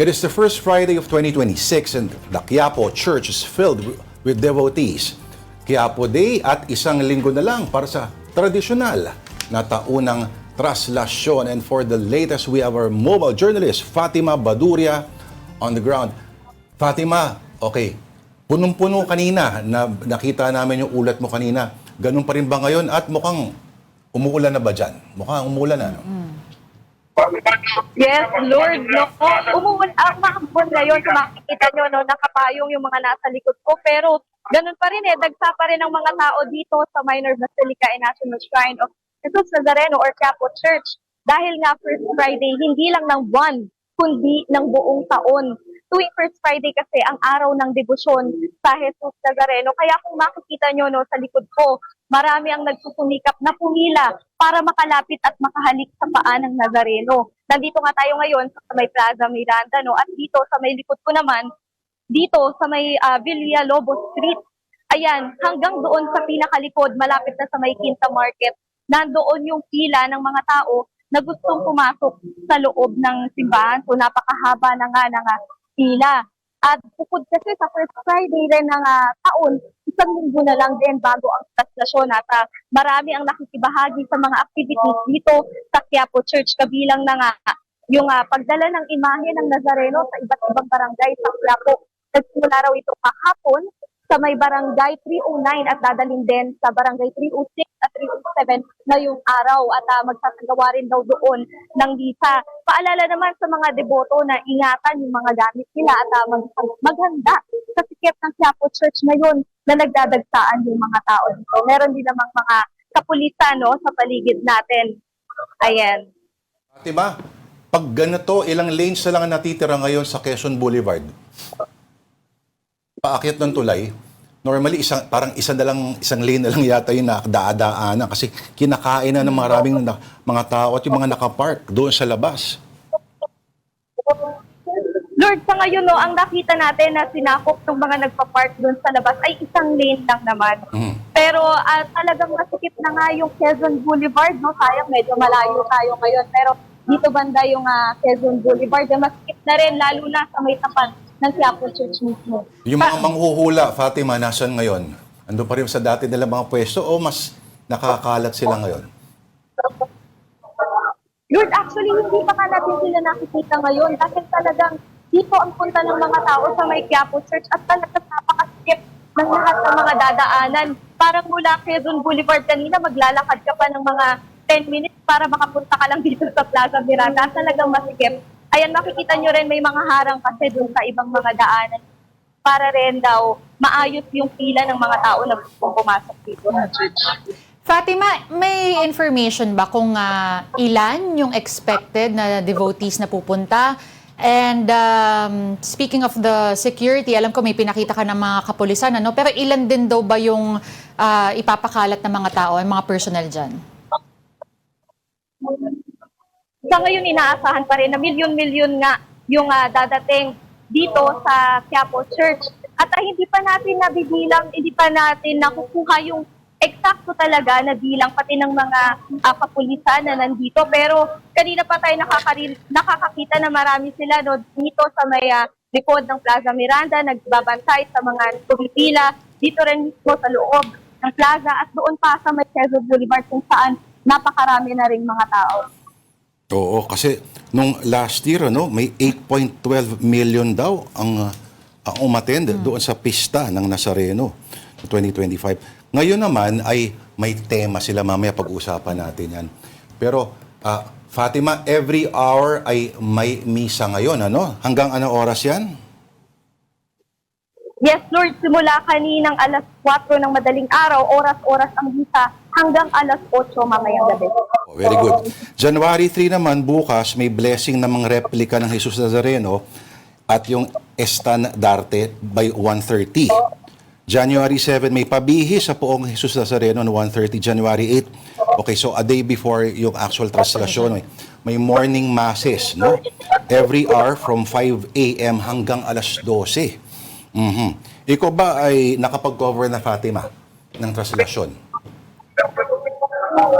It is the first Friday of 2026 and the Quiapo Church is filled with devotees. Quiapo Day at isang linggo na lang para sa tradisyonal na taunang traslasyon. And for the latest, we have our mobile journalist, Fatima Baduria, on the ground. Fatima, okay, punong-puno kanina, na nakita namin yung ulat mo kanina. Ganun pa rin ba ngayon at mukhang umuulan na ba dyan? Mukhang umuulan na, no? Yes, Lord, no. Umuwan ang mahambon ngayon, kung makikita nyo, no, nakapayong yung mga nasa likod ko. Pero ganun pa rin dagsa pa rin ang mga tao dito sa Minor Basilica and National Shrine of Jesus Nazareno or Quiapo Church. Dahil nga First Friday, hindi lang ng buwan, kundi ng buong taon. Tuwing First Friday kasi ang araw ng debosyon sa Jesus Nazareno. Kaya kung makikita nyo, no, sa likod ko, marami ang nagsusumikap na pumila para makalapit at makahalik sa paa ng Nazareno. Nandito nga tayo ngayon sa may Plaza Miranda, no? At dito sa may likod ko naman, dito sa may Villalobos Street, ayan, hanggang doon sa pinakalikod, malapit na sa may Quinta Market, nandoon yung pila ng mga tao na gustong pumasok sa loob ng simbahan. So napakahaba na nga ng pila. At bukod kasi sa First Friday rin ng taon, isang linggo na lang din bago ang stasyon at marami ang nakikibahagi sa mga activities dito sa Quiapo Church. Kabilang na nga yung pagdala ng imahe ng Nazareno sa iba't ibang barangay sa Quiapo. Nagsimula raw ito kahapon sa may barangay 309 at dadalhin din sa barangay 306 at 307 ngayong araw at magsasagawa rin daw doon ng misa. Paalala naman sa mga deboto na ingatan yung mga gamit nila at maghanda sa sikip ng Quiapo Church ngayon na nagdadagsaan yung mga tao dito. Meron din namang mga kapulisan, no, sa paligid natin. Ayan. Fatima, pag ganito, ilang lanes na lang ang natitira ngayon sa Quezon Boulevard? Paakyat ng tulay, normally parang isang lane na lang yata yung nakadaan kasi kinakain na ng maraming mga tao at yung mga nakapark doon sa labas. Lord, sa ngayon, no, ang nakita natin na sinakop ng mga nagpa-park doon sa labas ay isang lane lang naman. Pero talagang masikip na nga yung Quezon Boulevard, no? Sayang, medyo malayo tayo ngayon. Pero dito banda yung Quezon Boulevard, masikip na rin, lalo na sa may tapat ng Quiapo Church mismo. Yung mga manghuhula, Fatima, nasan ngayon? Ando pa rin sa dati nila mga pwesto o mas nakakalat sila ngayon? Lord, actually, hindi pa ka natin sila nakikita ngayon kasi talagang dito ang punta ng mga tao sa may Quiapo Church at talagang napakasikip ng lahat ng mga dadaanan. Parang mula Quezon Boulevard kanina, maglalakad ka pa ng mga 10 minutes para makapunta ka lang dito sa Plaza Miranda. Talagang masikip. Ayan, makikita nyo rin may mga harang kasi doon sa ibang mga daanan para rin daw maayos yung pila ng mga tao na gustong pumasok dito sa church. Fatima, may information ba kung ilan yung expected na devotees na pupunta? And speaking of the security, alam ko may pinakita ka ng mga kapulisan, ano? Pero ilan din daw ba yung ipapakalat ng mga tao, yung mga personnel dyan? Sa ngayon, inaasahan pa rin na milyon-milyon nga yung dadating dito sa Quiapo Church. At hindi pa natin nabibilang, hindi pa natin nakukuha yung eksakto talaga na bilang pati ng mga kapulisan na nandito. Pero kanina pa tayo nakakakita na marami sila, no, dito sa may likod ng Plaza Miranda, nagbabantay sa mga pumipila, dito rin mismo sa loob ng plaza at doon pa sa may Quezon Boulevard kung saan napakarami na ring mga tao. Oo, kasi nung last year, ano, may 8.12 million daw ang umattend doon sa pista ng Nazareno 2025. Ngayon naman ay may tema sila, mamaya pag-usapan natin yan. Pero Fatima, every hour ay may misa ngayon, ano? Hanggang anong oras yan? Yes, Lord, simula kaninang alas 4 ng madaling araw, oras-oras ang misa hanggang alas 8 mamayang gabi. Oh, very good. January 3 naman, bukas, may blessing ng mga replika ng Jesus Nazareno at yung Estandarte by 1:30. January 7, may pabihi sa poong Jesus Nazareno no 1:30. January 8, okay, so a day before yung actual translasyon, may morning masses, no? Every hour from 5 a.m. hanggang alas 12. Ikaw ba ay nakapag-cover na, Fatima, ng translasyon?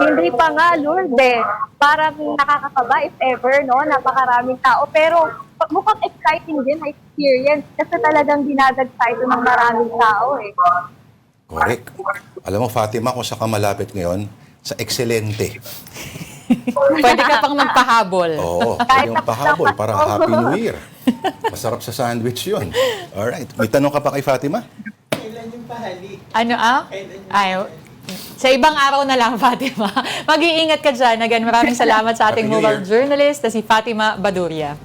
Hindi pa nga, Lord, eh. Parang nakakakaba if ever, no? Napakaraming tao. Pero mukhang exciting din na experience kasi talagang dinadagsa ito ng maraming tao eh. Correct. Alam mo, Fatima, kung saan ka malapit ngayon, sa Excelente. Pwede ka pang magpahabol. Oo, pwede yung pahabol para Happy New Year. Masarap sa sandwich yun. Alright. May tanong ka pa kay Fatima? Kailan yung pahali? Ano Ay, sa ibang araw na lang, Fatima. Mag-iingat ka dyan. Again, maraming salamat sa ating Happy New mobile Year. journalist na si Fatima Baduria.